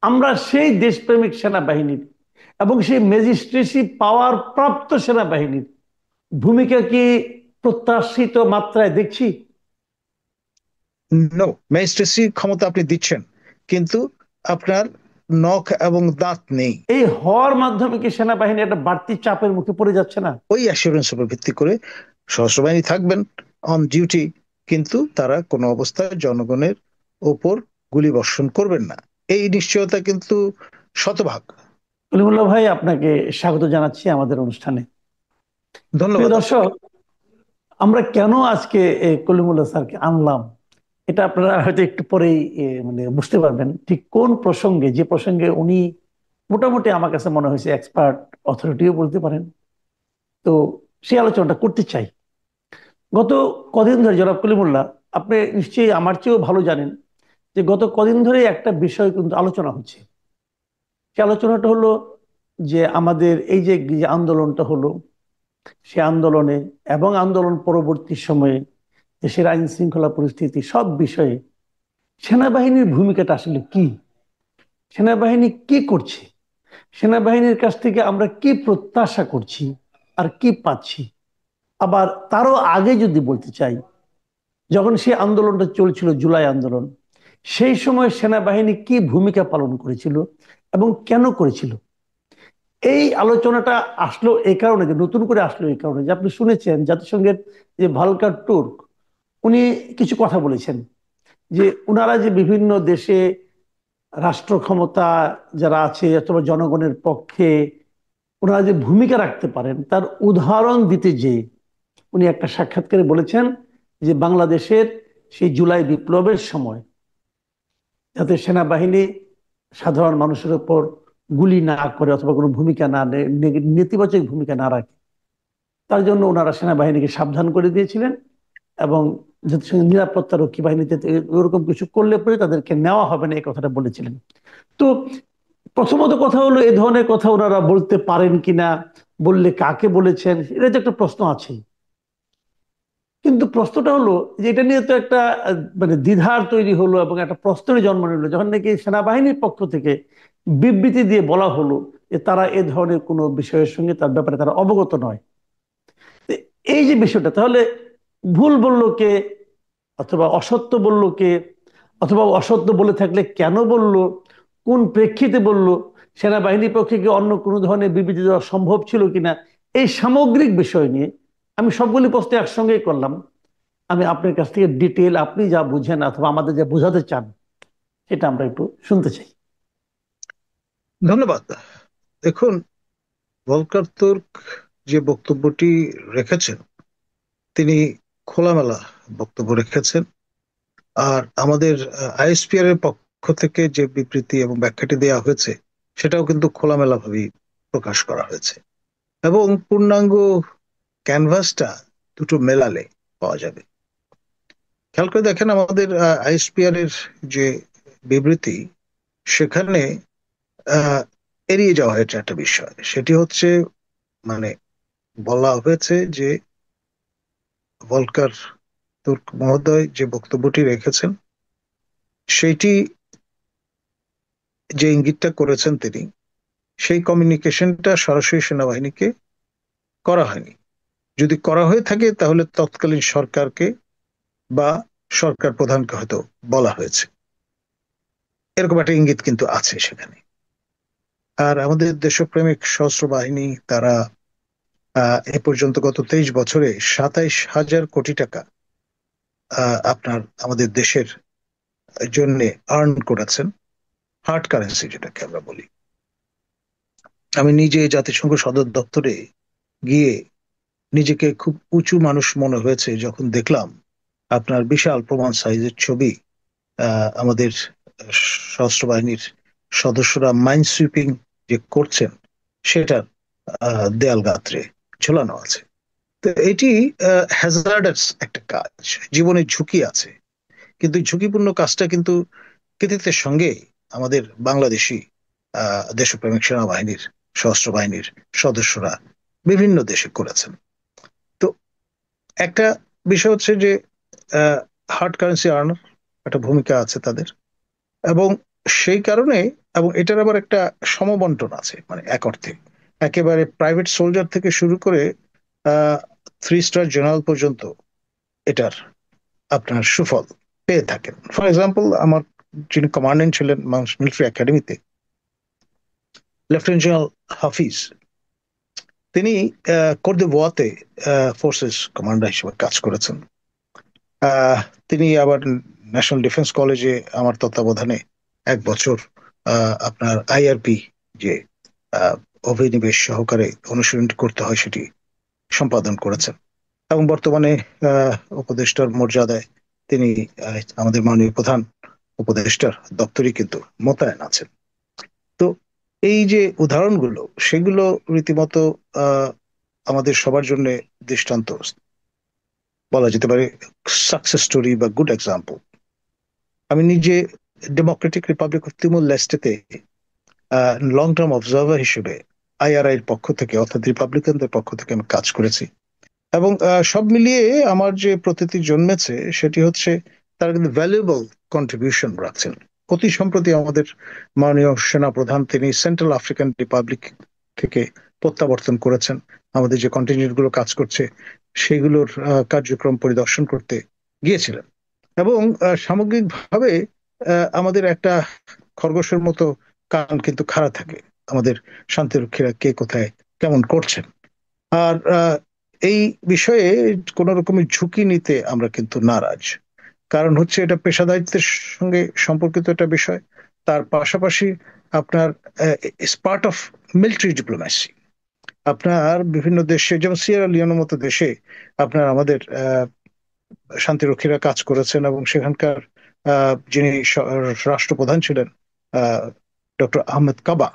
আমরা সেই দেশপ্রেমিক সেনাবাহিনীর এবং সেই ম্যাজিস্ট্রেসি পাওয়ার প্রাপ্ত সেনাবাহিনীর ভূমিকা কি প্রত্যাশিত মাত্রায় দেখছি? নো, ম্যাজিস্ট্রেসি ক্ষমতা আপনি দিচ্ছেন, কিন্তু আপনার নখ এবং দাঁত নেই। এই হওয়ার মাধ্যমে কি সেনাবাহিনী একটা বাড়তি চাপের মুখে পড়ে যাচ্ছে না? ওই অ্যাসুরেন্স উপর ভিত্তি করে সশস্ত্র বাহিনী থাকবেন অন ডিউটি, কিন্তু তারা কোনো অবস্থায় জনগণের ওপর গুলি বর্ষণ করবেন না, এই নিশ্চয়তা কিন্তু শতভাগ। কলিমুল্লাহ ভাই, আপনাকে স্বাগত জানাচ্ছি আমাদের অনুষ্ঠানে। প্রিয় ধন্যবাদ দর্শক, আপনাকে। আমরা কেন আজকে এই কলিমুল্লাহ স্যারকে আনলাম, এটা আপনারা হয়তো একটু পরেই মানে বুঝতে পারবেন ঠিক কোন প্রসঙ্গে, যে প্রসঙ্গে উনি মোটামুটি আমার কাছে মনে হয়েছে এক্সপার্ট, অথরিটিও বলতে পারেন। তো সেই আলোচনাটা করতে চাই। গত কদিন ধরে জনাব কলিমুল্লাহ, আপনি নিশ্চয়ই আমার চেয়েও ভালো জানেন যে গত কদিন ধরে একটা বিষয় কিন্তু আলোচনা হচ্ছে। সে আলোচনাটা হলো যে আমাদের এই যে যে আন্দোলনটা হলো, সে আন্দোলনে এবং আন্দোলন পরবর্তী সময়ে দেশের আইন শৃঙ্খলা পরিস্থিতি সব বিষয়ে সেনাবাহিনীর ভূমিকাটা আসলে কি, সেনাবাহিনী কি করছে, সেনাবাহিনীর কাছ থেকে আমরা কি প্রত্যাশা করছি আর কি পাচ্ছি। আবার তারও আগে যদি বলতে চাই, যখন সেই আন্দোলনটা চলছিল, জুলাই আন্দোলন, সেই সময় সেনাবাহিনী কি ভূমিকা পালন করেছিল এবং কেন করেছিল। এই আলোচনাটা আসলো এই কারণে, যে নতুন করে আসলো এই কারণে যে আপনি শুনেছেন জাতিসংঘের যে ভালকার টুর্ক, উনি কিছু কথা বলেছেন যে উনারা যে বিভিন্ন দেশে রাষ্ট্র ক্ষমতা যারা আছে অথবা জনগণের পক্ষে ওনারা যে ভূমিকা রাখতে পারেন তার উদাহরণ দিতে, যে উনি একটা সাক্ষাৎকারে বলেছেন যে বাংলাদেশের সেই জুলাই বিপ্লবের সময় যাতে সেনাবাহিনী সাধারণ মানুষের উপর গুলি না করে অথবা কোনো ভূমিকা না নেয়, নেতিবাচক ভূমিকা না রাখে, তার জন্য ওনারা সেনাবাহিনীকে সাবধান করে দিয়েছিলেন। এবং জাতিসংঘের নিরাপত্তা রক্ষী বাহিনীতে ওরকম কিছু করলে পরে তাদেরকে নেওয়া হবে না, এই কথাটা বলেছিলেন। তো প্রথমত কথা হলো, এই ধরনের কথা ওনারা বলতে পারেন কিনা, বললে কাকে বলেছেন, এটা তো একটা প্রশ্ন আছে। কিন্তু প্রশ্নটা হলো যে এটা নিয়ে তো একটা মানে দ্বিধার তৈরি হলো এবং একটা প্রশ্নের জন্ম নিল যখন নাকি সেনাবাহিনীর পক্ষ থেকে বিবৃতি দিয়ে বলা হলো যে তারা এ ধরনের কোনো বিষয়ের সঙ্গে তার ব্যাপারে তারা অবগত নয়। তো এই যে বিষয়টা, তাহলে ভুল বলল কে, অথবা অসত্য বলল কে, অথবা অসত্য বলে থাকলে কেন বলল, কোন প্রেক্ষিতে বলল, সেনাবাহিনীর পক্ষে কি অন্য কোনো ধরনের বিবৃতি দেওয়া সম্ভব ছিল কিনা, এই সামগ্রিক বিষয় নিয়ে আমি সবগুলি প্রশ্ন একসঙ্গেই করলাম। আমি আপনার কাছ থেকে ডিটেল, আপনি যা বুঝেন অথবা আমাদের যা বোঝাতে চান, সেটা আমরা একটু শুনতে চাই। ধন্যবাদ। দেখুন, ভলকার তুর্ক যে বক্তব্যটি রেখেছেন, তিনি খোলামেলা বক্তব্য রেখেছেন। আর আমাদের আইএসপিআর এর পক্ষ থেকে যে বিবৃতি এবং ব্যাখ্যাটি দেওয়া হয়েছে, সেটাও কিন্তু খোলামেলা ভাবেই প্রকাশ করা হয়েছে, এবং পূর্ণাঙ্গ ক্যানভাসটা দুটো মেলালে পাওয়া যাবে। খেয়াল করে দেখেন, আমাদের আইএসপিআর এর যে বিবৃতি, সেখানে আহ, এড়িয়ে যাওয়া হয়েছে একটা বিষয়। সেটি হচ্ছে, মানে, বলা হয়েছে যে ভলকার তুর্ক মহোদয় যে বক্তব্যটি রেখেছেন, সেইটি, যে ইঙ্গিতটা করেছেন তিনি, সেই কমিউনিকেশনটা সরাসরি সেনাবাহিনীকে করা হয়নি। যদি করা হয়ে থাকে তাহলে তৎকালীন সরকারকে বা সরকার প্রধানকে হয়তো বলা হয়েছে, এরকম একটা ইঙ্গিত কিন্তু আছে সেখানে। আর আমাদের দেশপ্রেমিক সশস্ত্র বাহিনী, তারা এ পর্যন্ত গত 23 বছরে 27,000 কোটি টাকা আপনার আমাদের দেশের জন্য আর্ন করেছেন, হার্ড কারেন্সি যেটাকে আমরা বলি। আমি নিজে জাতিসংঘ সদর দপ্তরে গিয়ে নিজেকে খুব উঁচু মানুষ মনে হয়েছে যখন দেখলাম আপনার বিশাল প্রমাণ সাইজের ছবি আমাদের সশস্ত্র বাহিনীর সদস্যরা মাইন সুইপিং যে করছেন, সেটার দেয়াল গাত্রে ঝোলানো আছে। তো এটি হ্যাজার্ডাস একটা কাজ, জীবনের ঝুঁকি আছে, কিন্তু এই ঝুঁকিপূর্ণ কাজটা কিন্তু কৃতিত্বের সঙ্গে আমাদের বাংলাদেশি দেশপ্রেমিক সেনাবাহিনীর, সশস্ত্র বাহিনীর সদস্যরা বিভিন্ন দেশে করেছেন। তো একটা বিষয় হচ্ছে যে হার্ড কারেন্সি আর্নার একটা ভূমিকা আছে তাদের, এবং সেই কারণে এবং এটার আবার একটা সমবন্টন আছে, মানে এক অর্থে একেবারে প্রাইভেট সোলজার থেকে শুরু করে 3 স্টার জেনারেল পর্যন্ত এটার আপনার সুফল পেয়ে থাকেন। ফর এক্সাম্পল, আমার যিনি কমান্ডেন্ট ছিলেন মিলিটারি একাডেমিতে, লেফটেন্যান্ট জেনারেল হাফিজ, তিনি কোর দে ভোয়াতে ফোর্সেস কমান্ডার হিসেবে কাজ করেছেন। তিনি আবার ন্যাশনাল ডিফেন্স কলেজে আমার তত্ত্বাবধানে 1 বছর আপনার আইআরপি যে আহ, অভিনিবেশ সহকারে অনুশীলনটি করতে হয় সেটি সম্পাদন করেছেন, এবং বর্তমানে উপদেষ্টার মর্যাদায় তিনি আমাদের মাননীয় প্রধান উপদেষ্টার দপ্তরে কিন্তু মোতায়েন আছেন। তো এই যে উদাহরণগুলো, সেগুলো রীতিমতো আমাদের সবার জন্য দৃষ্টান্ত বলা যেতে পারে, সাকসেস স্টোরি বা গুড এক্সাম্পল। আমি নিজে ডেমোক্রেটিক রিপাবলিক অফ তিমুর লেস্টেতে লং টার্ম অবজার্ভার হিসেবে আইআরআই এর পক্ষ থেকে, অর্থাৎ রিপাবলিকানদের পক্ষ থেকে আমি কাজ করেছি। এবং সব মিলিয়ে আমার যে প্রতীতি জন্মেছে সেটি হচ্ছে তারা কিন্তু ভ্যালুয়েবল কন্ট্রিবিউশন রাখছেন। অতি সম্প্রতি আমাদের মাননীয় সেনা প্রধান তিনি সেন্ট্রাল আফ্রিকান রিপাবলিক থেকে প্রত্যাবর্তন করেছেন। আমাদের যে কন্টিনজেন্ট গুলো কাজ করছে সেগুলোর কার্যক্রম পরিদর্শন করতে গিয়েছিলেন, এবং সামগ্রিকভাবে আমাদের একটা খরগোশের মতো কান কিন্তু খাড়া থাকে আমাদের শান্তিরক্ষীরা কে কোথায় কেমন করছেন। আর এই বিষয়ে কোন রকমের ঝুঁকি নিতে আমরা কিন্তু নারাজ, কারণ হচ্ছে এটা পেশাদারিত্বের সঙ্গে সম্পর্কিত একটা বিষয়। তার পাশাপাশি আপনার পার্ট অফ মিলিটারি ডিপ্লোম্যাসি। আপনার বিভিন্ন দেশে, যেমন সিয়েরা লিওনের মতো দেশে আপনার আমাদের শান্তিরক্ষীরা কাজ করেছেন, এবং সেখানকার যিনি রাষ্ট্রপ্রধান ছিলেন ডক্টর আহমেদ কাবা,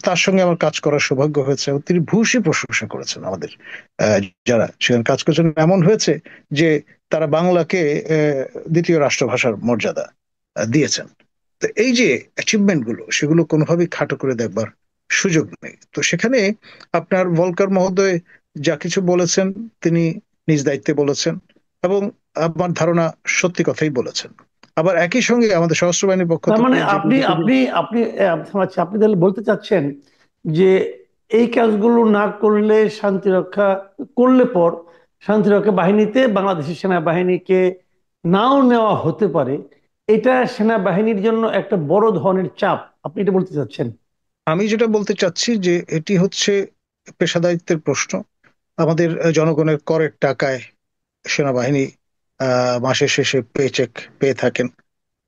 তার সঙ্গে আমার কাজ করার সৌভাগ্য হয়েছে, এবং তিনি ভূয়সী প্রশংসা করেছেন আমাদের আহ, যারা সেখানে কাজ করেছেন। এমন হয়েছে যে তারা বাংলাকে দ্বিতীয় রাষ্ট্রভাষার মর্যাদা দিয়েছেন। তো এই যে অ্যাচিভমেন্ট গুলো, সেগুলো কোনোভাবেই খাটো করে দেখবার সুযোগ নেই। তো সেখানে আপনার ভলকার মহোদয় যা কিছু বলেছেন তিনি নিজ দায়িত্বে বলেছেন, এবং আমার ধারণা সত্যি কথাই বলেছেন। আবার একই সঙ্গে আমাদের সশস্ত্র বাহিনীর পক্ষ তার থেকে মানে যে আপনি আপনি আপনি আচ্ছা, আপনি তাহলে বলতে চাচ্ছেন যে এই কাজগুলো না করলে শান্তিরক্ষা করলে পর শান্তিরক্ষা বাহিনীতে বাংলাদেশের সেনাবাহিনীকে নাও নেওয়া হতে পারে, এটা সেনাবাহিনীর জন্য একটা বড় ধরনের চাপ, আপনি এটা বলতে চাচ্ছেন? আমি যেটা বলতে চাচ্ছি যে এটি হচ্ছে পেশাদারিত্বের প্রশ্ন। আমাদের জনগণের করের টাকায় সেনাবাহিনী মাসের শেষে পেচেক পেয়ে থাকেন,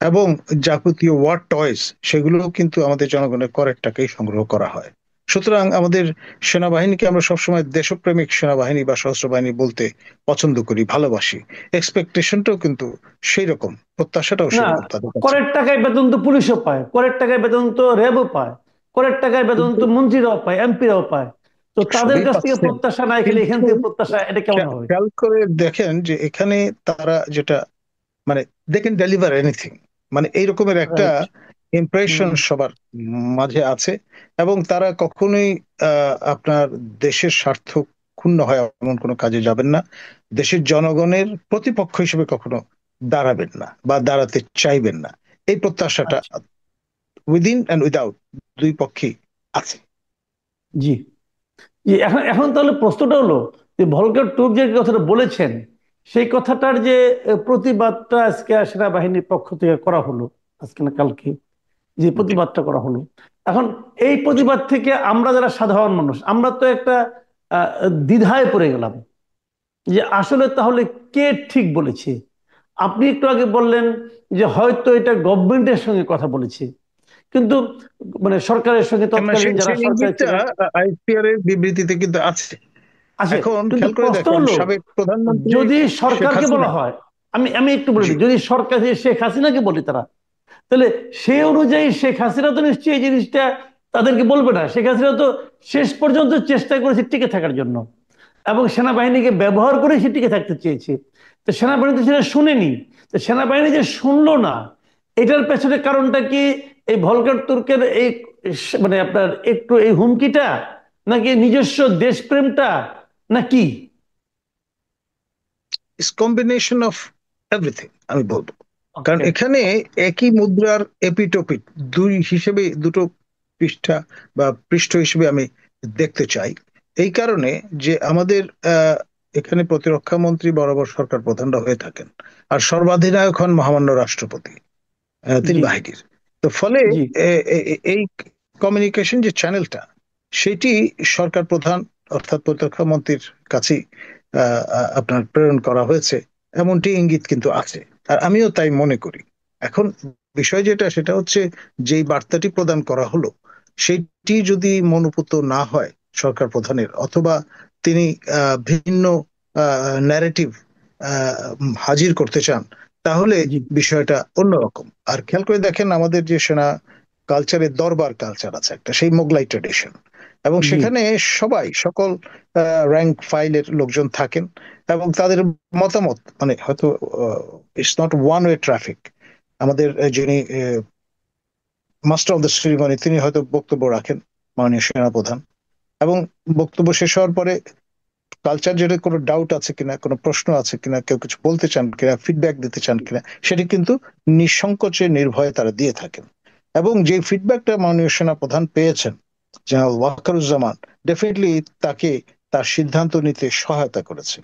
এবং যাবতীয় ওয়ার টয়েস সেগুলো কিন্তু আমাদের জনগণের করের টাকাই সংগ্রহ করা হয়। সুতরাং আমাদের সেনাবাহিনীকে আমরা সবসময় দেশপ্রেমিক সেনাবাহিনী বা সশস্ত্র বাহিনী বলতে পছন্দ করি, ভালোবাসি। এক্সপেকটেশনটাও কিন্তু সেই রকম, প্রত্যাশাটাও না, সেরকম তাদের কাছে। করের টাকায় বেতন তো পুলিশও পায়, করের টাকায় বেতন তো র্যাবও পায়, করের টাকায় বেতন কিন্তু তো মন্ত্রীরাও পায়, এমপিরাও পায়। তো তাদের সবই কাছ থেকে পাচ্ছেন, প্রত্যাশা নাই, খেলে এখান কিন্তু থেকে প্রত্যাশা, এটা কেমন হবে? খেয়াল করে দেখেন যে এখানে তারা যেটা, মানে দে ক্যান ডেলিভার এনিথিং, মানে এইরকমের একটা রাইট। ইমপ্রেশন সবার মাঝে আছে। এবং তারা কখনোই আপনার দেশের স্বার্থ ক্ষুণ্ণ হয় এমন কোনো কাজে যাবেন না, দেশের জনগণের প্রতিপক্ষ হিসেবে কখনো দাঁড়াবেন না বা দাঁড়াতে চাইবেন না। এই প্রত্যাশাটা আচ্ছা। উইদিন অ্যান্ড উইদাউট দুই পক্ষেই আছে। জি। জি, এখন এখন তাহলে প্রশ্নটা হলো যে ভলকার টুর যে কথাটা বলেছেন, সেই কথাটার যে প্রতিবাদটা আজকে সেনাবাহিনীর পক্ষ থেকে করা হলো, আজকে না কালকে যে জি। প্রতিবাদটা করা হলো, এখন এই প্রতিবাদ থেকে আমরা যারা সাধারণ মানুষ, আমরা তো একটা আহ, দ্বিধায় পড়ে গেলাম যে আসলে তাহলে কে ঠিক বলেছে। আপনি একটু আগে বললেন যে হয়তো এটা গভর্নমেন্টের সঙ্গে কথা বলেছে, কিন্তু মানে সরকারের সঙ্গে তৎকালীন যারা সেই সরকারে ইঙ্গিতটা ছিলেন আইপিআর এর বিবৃতিতে কিন্তু আছে। আছে। এখন কিন্তু খেয়াল করে প্রশ্ন দেখেন, হলো, সাবেক প্রধানমন্ত্রী যদি শেখ সরকারকে হাসিনা। বলা হয়, আমি একটু বলে জি। দিই, যদি সরকার শেখ হাসিনাকে বলি তারা, তাহলে সেই অনুযায়ী শেখ হাসিনা তো নিশ্চয়ই এই জিনিসটা তাদেরকে বলবে না। শেখ হাসিনা তো শেষ পর্যন্ত চেষ্টা করেছে টিকে থাকার জন্য, এবং সেনাবাহিনীকে ব্যবহার করে সে টিকে থাকতে চেয়েছে। তো সেনাবাহিনী তো সেটা শুনেনি। তো সেনাবাহিনী যে শুনলো না, এটার পেছনে কারণটা কি এই ভলকার তুর্কের এই মানে আপনার একটু এই হুমকিটা, নাকি নিজস্ব দেশপ্রেমটা, নাকি? ইস কম্বিনেশন অফ এভরিথিং আমি বলবো। কারণ ওকে। এখানে একই মুদ্রার এপিটোপিট দুই হিসেবে, দুটো পৃষ্ঠা বা পৃষ্ঠ হিসেবে আমি দেখতে চাই। এই কারণে যে আমাদের আহ, এখানে প্রতিরক্ষা মন্ত্রী বরাবর সরকার প্রধানরা হয়ে থাকেন, আর সর্বাধিনায়ক হন মহামান্য রাষ্ট্রপতি, তিনি জি বাহিনীর। তো ফলে জি এই কমিউনিকেশন যে চ্যানেলটা, সেটি সরকার প্রধান অর্থাৎ প্রতিরক্ষা মন্ত্রীর কাছেই আপনার প্রেরণ করা হয়েছে, এমনটি ইঙ্গিত কিন্তু আছে। আর আমিও তাই মনে করি। এখন বিষয় যেটা, সেটা হচ্ছে যেই বার্তাটি প্রদান করা হলো, সেটি যদি মনোপুত না হয় সরকার প্রধানের, অথবা তিনি ভিন্ন ন্যারেটিভ হাজির করতে চান, তাহলে জি বিষয়টা অন্যরকম। আর খেয়াল করে দেখেন, আমাদের যে সেনা কালচারের দরবার কালচার আছে একটা, সেই মোগলাই ট্রেডিশন, এবং জি সেখানে সবাই, সকল র্যাঙ্ক ফাইলের লোকজন থাকেন, এবং তাদের মতামত, মানে হয়তো it's not one way traffic. আমাদের যিনি মাস্টার অফ দ্য সেরিমনি, তিনি হয়তো বক্তব্য রাখেন, মাননীয় সেনাপ্রধান, এবং বক্তব্য শেষ হওয়ার পরে কালচার যেটা, কোনো ডাউট আছে কিনা, কোনো প্রশ্ন আছে কিনা, কেউ কিছু বলতে চান কিনা, ফিডব্যাক দিতে চান কিনা, সেটি কিন্তু নিঃসংকোচে নির্ভয়ে তারা দিয়ে থাকেন। এবং যে ফিডব্যাকটা মাননীয় সেনা প্রধান পেয়েছেন, জেনারেল ওয়াকারুজ্জামান, ডেফিনেটলি তাকে তার সিদ্ধান্ত নিতে সহায়তা করেছে।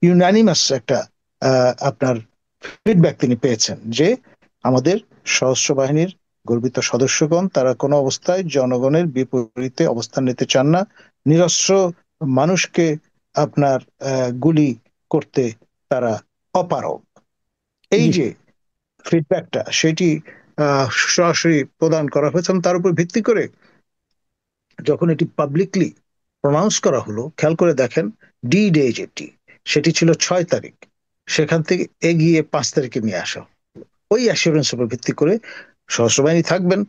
ইউনানিমাস একটা আপনার ফিডব্যাক তিনি পেয়েছেন, যে আমাদের সশস্ত্র বাহিনীর গর্বিত সদস্যগণ, তারা কোনো অবস্থায় জনগণের বিপরীতে অবস্থান নিতে চান না, নিরস্ত্র মানুষকে আপনার গুলি করতে তারা অপারগ। এই জি যে ফিডব্যাকটা, সেটি সরাসরি প্রদান করা হয়েছে, এবং তার উপর ভিত্তি করে যখন এটি পাবলিকলি প্রনাউন্স করা হলো, খেয়াল করে দেখেন, ডি ডে যেটি, সেটি ছিল 6 তারিখ, সেখান থেকে এগিয়ে 5 তারিখে নিয়ে আসা। ওই অ্যাসুরেন্স উপর ভিত্তি করে সশস্ত্র বাহিনী থাকবেন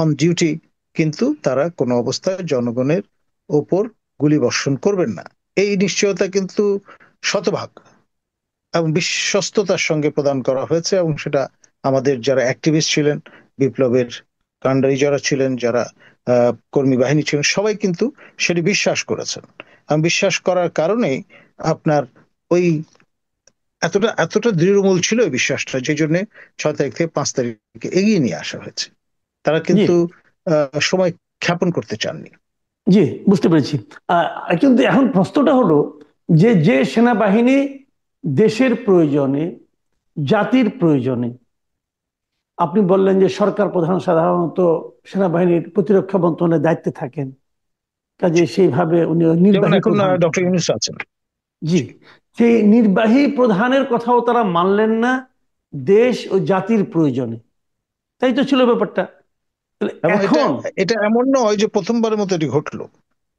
অন ডিউটি, কিন্তু তারা কোনো অবস্থায় জনগণের ওপর গুলি বর্ষণ করবেন না। এই নিশ্চয়তা কিন্তু শতভাগ এবং বিশ্বস্ততার সঙ্গে প্রদান করা হয়েছে, এবং সেটা আমাদের যারা অ্যাক্টিভিস্ট ছিলেন, বিপ্লবের কাণ্ডারি যারা ছিলেন, যারা কর্মী বাহিনী ছিলেন, সবাই কিন্তু সেটি বিশ্বাস করেছেন। এবং বিশ্বাস করার কারণেই আপনার ওই এতটা এতটা দৃঢ়মূল ছিল এই বিশ্বাসটা, যে জন্য 6 তারিখ থেকে 5 তারিখে এগিয়ে নিয়ে আসা হয়েছে। তারা জি কিন্তু সময় ক্ষেপণ করতে চাননি। জি বুঝতে পেরেছি। কিন্তু এখন প্রশ্নটা হলো যে যে সেনাবাহিনী দেশের প্রয়োজনে, জাতির প্রয়োজনে, আপনি বললেন যে সরকার প্রধান সাধারণত সেনাবাহিনীর প্রতিরক্ষা মন্ত্রণালয়ের দায়িত্বে থাকেন, কাজে সেইভাবে উনি যেমন নির্বাহী এখন প্রধান ডক্টর থাকেন। ইউনূস আছেন। জি, সেই নির্বাহী প্রধানের কথাও তারা মানলেন না দেশ ও জাতির প্রয়োজনে। তাই তো ছিল ব্যাপারটা। তাহলে এবং এটা এখন, এটা এমন নয় যে প্রথমবারের মতো এটি ঘটলো।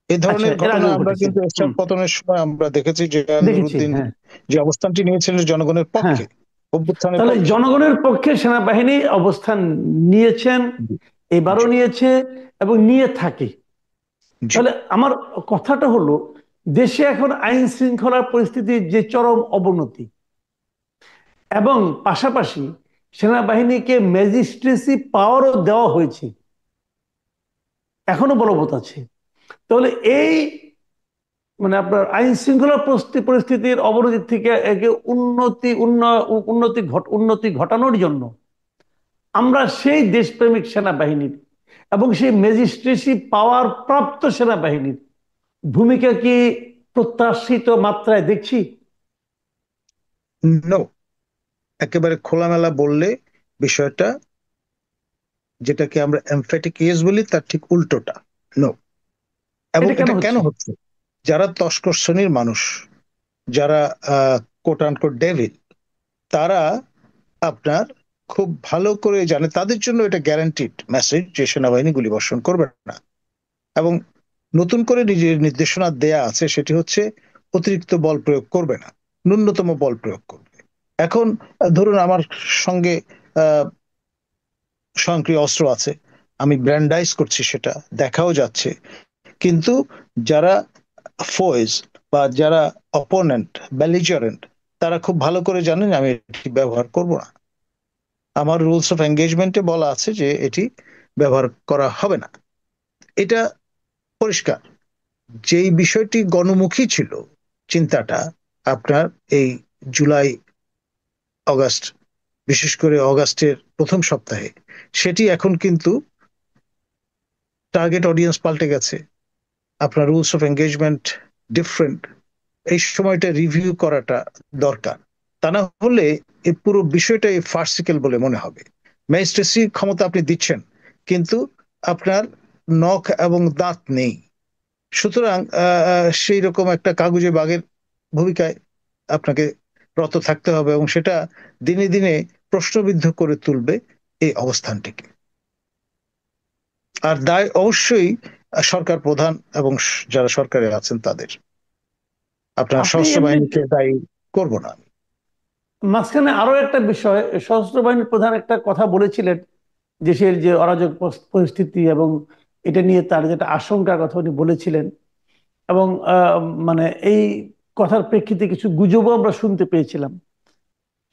এই আচ্ছা, ধরনের এর ঘটনা আগেও আমরা ঘটেছে। কিন্তু এরশাদ হুম, পতনের সময় আমরা দেখেছি, যে দেখেছি, নুরুদ্দিন হ্যাঁ যে অবস্থানটি নিয়েছিলেন জনগণের হ্যাঁ। পক্ষে, অভ্যুত্থানের তাহলে পক্ষে। জনগণের পক্ষে সেনাবাহিনী অবস্থান নিয়েছেন, জি এবারও জি নিয়েছে এবং নিয়ে থাকে। জি। তাহলে আমার কথাটা হলো, দেশে এখন আইন শৃঙ্খলার পরিস্থিতির যে চরম অবনতি, এবং পাশাপাশি সেনাবাহিনীকে ম্যাজিস্ট্রেসি পাওয়ারও দেওয়া হয়েছে, এখনো বলবৎ আছে। তাহলে এই আপনার আইন শৃঙ্খলা পরিস্থিতির অবনতি থেকে একে উন্নতি ঘটানোর জন্য আমরা সেই দেশপ্রেমিক সেনাবাহিনীর এবং সেই ম্যাজিস্ট্রেসি পাওয়ার প্রাপ্ত সেনাবাহিনীর ভূমিকা কি প্রত্যাশিত মাত্রায় দেখছি? নো, একেবারে খোলামেলা বললে বিষয়টা, যেটাকে আমরা এমফ্যাটিক ইয়েস বলি, তার ঠিক উল্টোটা, নো। এবং এটা কেন এটা কেন হচ্ছে? হচ্ছে? যারা তস্কর শ্রেণীর মানুষ, যারা কোট আনকোট ডেভিল, তারা আপনার খুব ভালো করে জানে, তাদের জন্য এটা গ্যারান্টিড মেসেজ যে সেনাবাহিনী গুলিবর্ষণ করবে না। এবং নতুন করে নিজের নির্দেশনা দেয়া আছে, সেটি হচ্ছে অতিরিক্ত বল প্রয়োগ করবে না, ন্যূনতম বল প্রয়োগ করবে। এখন ধরুন আমার সঙ্গে আহ স্বয়ংক্রিয় অস্ত্র আছে, আমি ব্র্যান্ডাইজ করছি, সেটা দেখাও যাচ্ছে, কিন্তু যারা ফোয়েজ বা যারা অপোনেন্ট, বেলিজারেন্ট, তারা খুব ভালো করে জানেন আমি এটি ব্যবহার করব না। আমার রুলস অফ এঙ্গেজমেন্টে বলা আছে যে এটি ব্যবহার করা হবে না। এটা পরিষ্কার। যেই বিষয়টি গণমুখী ছিল চিন্তাটা, আপনার এই জুলাই, অগাস্ট বিশেষ করে অগাস্টের প্রথম সপ্তাহে, সেটি এখন কিন্তু টার্গেট অডিয়েন্স পাল্টে গেছে, আপনার রুলস অফ এঙ্গেজমেন্ট ডিফারেন্ট। এই সময়টা রিভিউ করাটা দরকার। তা না হলে এই পুরো বিষয়টাই ফার্সিক্যাল বলে মনে হবে। ম্যাজিস্ট্রেসি ক্ষমতা আপনি দিচ্ছেন, কিন্তু আপনার নখ এবং দাঁত নেই। সুতরাং সেই রকম একটা কাগুজে বাঘের ভূমিকায় আপনাকে রত থাকতে হবে, এবং সেটা দিনে দিনে প্রশ্নবিদ্ধ করে তুলবে এই অবস্থানটিকে। আর দায় অবশ্যই সরকার প্রধান এবং যারা সরকারে আছেন তাদের। আপনার আপনি সশস্ত্র এমনিতে বাহিনীকে দায়ী করব না আমি। মাঝখানে আরো একটা বিষয়, সশস্ত্র বাহিনীর প্রধান একটা কথা বলেছিলেন, দেশের যে অরাজক পরিস্থিতি এবং এটা নিয়ে তার যেটা আশঙ্কার কথা উনি বলেছিলেন। এবং মানে এই কথার প্রেক্ষিতে কিছু গুজবও আমরা শুনতে পেয়েছিলাম।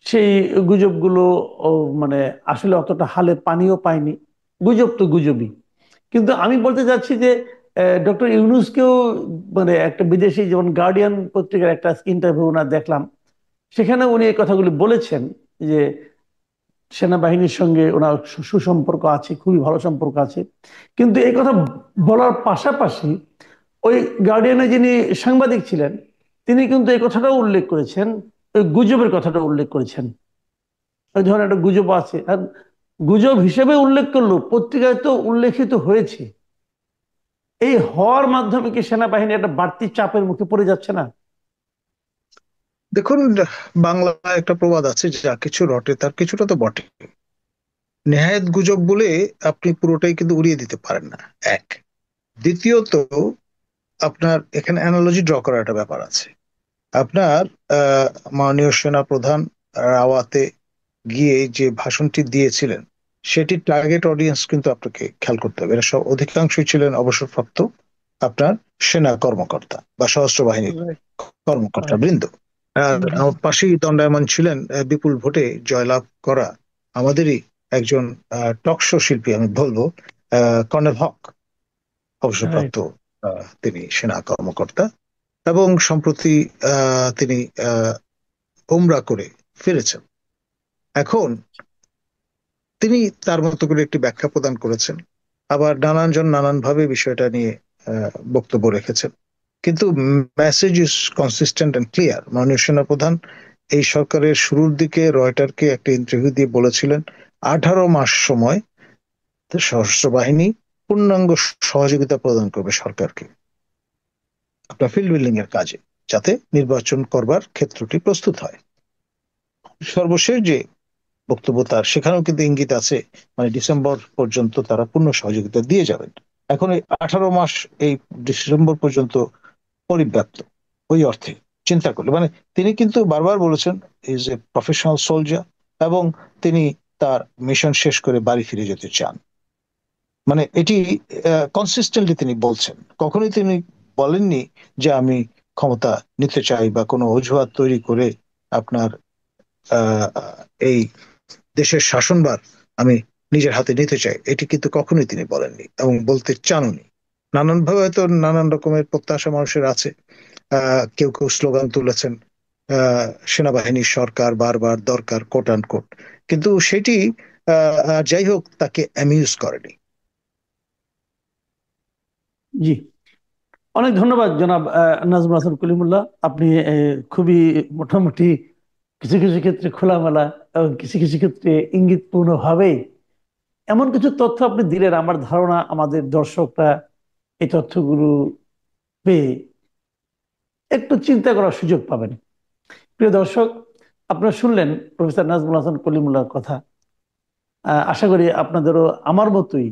সেই গুজবগুলো ও মানে আসলে অতটা হালে পানিও পায়নি। গুজব তো গুজবই। কিন্তু আমি বলতে চাচ্ছি যে ডক্টর ইউনূসকেও মানে একটা বিদেশি, যেমন গার্ডিয়ান পত্রিকার একটা ইন্টারভিউ ওনার দেখলাম, সেখানে উনি এই কথাগুলি বলেছেন যে সেনাবাহিনীর সঙ্গে ওনার সুসম্পর্ক আছে, খুবই ভালো সম্পর্ক আছে। কিন্তু এই কথা বলার পাশাপাশি ওই গার্ডিয়ানে যিনি সাংবাদিক ছিলেন, তিনি কিন্তু এই কথাটাও উল্লেখ করেছেন, ওই গুজবের কথাটা উল্লেখ করেছেন। ওই ধরনের একটা গুজব আছে, আর গুজব হিসেবে উল্লেখ করলো, পত্রিকায় তো উল্লেখিত হয়েছে। এই হওয়ার মাধ্যমে কি সেনাবাহিনী একটা বাড়তি চাপের মুখে পড়ে যাচ্ছে না? দেখুন, বাংলায় একটা প্রবাদ আছে, যা কিছু রটে তার কিছুটা তো বটে। নেহায়েত গুজব বলে আপনি পুরোটাই কিন্তু উড়িয়ে দিতে পারেন না, এক। দ্বিতীয়ত, আপনার এখানে অ্যানালজি ড্র করার একটা ব্যাপার আছে। আপনার আহ মাননীয় সেনা প্রধান রাওয়াতে গিয়ে যে ভাষণটি দিয়েছিলেন, সেটির টার্গেট অডিয়েন্স কিন্তু আপনাকে খেয়াল করতে হবে। এরা সব অধিকাংশই ছিলেন অবসরপ্রাপ্ত আপনার সেনা কর্মকর্তা বা সশস্ত্র বাহিনীর রাইট, কর্মকর্তা রাইট। বৃন্দ। আর আমার পাশেই দণ্ডায়মান ছিলেন বিপুল ভোটে জয়লাভ করা আমাদেরই একজন টক শো শিল্পী, আমি বলবো কর্নেল হক, রাইট। অবসরপ্রাপ্ত তিনি সেনা কর্মকর্তা। এবং সম্প্রতি তিনি ওমরা করে ফিরেছেন। এখন তিনি তার মতো করে একটি ব্যাখ্যা প্রদান করেছেন, আবার নানানজন নানানভাবে বিষয়টা নিয়ে বক্তব্য রেখেছেন। কিন্তু message is consistent and clear. মাননীয় সেনাপ্রধান এই সরকারের শুরুর দিকে রয়টারকে একটা ইন্টারভিউ দিয়ে বলেছিলেন 18 মাস সময় সশস্ত্র বাহিনী পূর্ণাঙ্গ সহযোগিতা প্রদান করবে সরকারকে আপনার ফিল্ড বিল্ডিং এর কাজে, যাতে নির্বাচন করবার ক্ষেত্রটি প্রস্তুত হয়। সর্বশেষ যে বক্তব্য তার, সেখানেও কিন্তু ইঙ্গিত আছে, মানে ডিসেম্বর পর্যন্ত তারা পূর্ণ সহযোগিতা দিয়ে যাবেন। এখন এই 18 মাস এই ডিসেম্বর পর্যন্ত পরিব্যাপ্ত, ওই অর্থে চিন্তা করলে মানে তিনি কিন্তু বারবার বলেছেন ইজ এ প্রফেশনাল সোলজার, এবং তিনি তার মিশন শেষ করে বাড়ি ফিরে যেতে চান। মানে এটি কনসিস্টেন্টলি তিনি বলছেন। কখনোই তিনি বলেননি যে আমি ক্ষমতা নিতে চাই বা কোনো অজুহাত তৈরি করে আপনার আহ, এই দেশের শাসনভার আমি নিজের হাতে নিতে চাই, এটি কিন্তু কখনোই তিনি বলেননি এবং বলতে চাননি। নানান ভাবে হয়তো নানান রকমের প্রত্যাশা মানুষের আছে। কেউ কেউ স্লোগান তুলেছেন সেনাবাহিনী সরকার বারবার দরকার, কোট আন কোট, কিন্তু সেটি যাই হোক তাকে অ্যামিউজ করেনি। জি, অনেক ধন্যবাদ জনাব নাজমুল হাসান কলিমুল্লাহ। আপনি খুবই মোটামুটি কিছু কিছু ক্ষেত্রে খোলামেলা এবং কিছু কিছু ক্ষেত্রে ইঙ্গিতপূর্ণ ভাবে এমন কিছু তথ্য আপনি দিলেন, আমার ধারণা আমাদের দর্শকরা এই তথ্যগুলো পেয়ে একটু চিন্তা করার সুযোগ পাবেন। প্রিয় দর্শক, আপনারা শুনলেন প্রফেসর নাজমুল হাসান কলিমুল্লাহর কথা। আশা করি আপনাদেরও আমার মতোই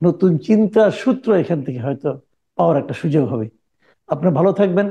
নতুন চিন্তার সূত্র এখান থেকে হয়তো পাওয়ার একটা সুযোগ হবে। আপনারা ভালো থাকবেন,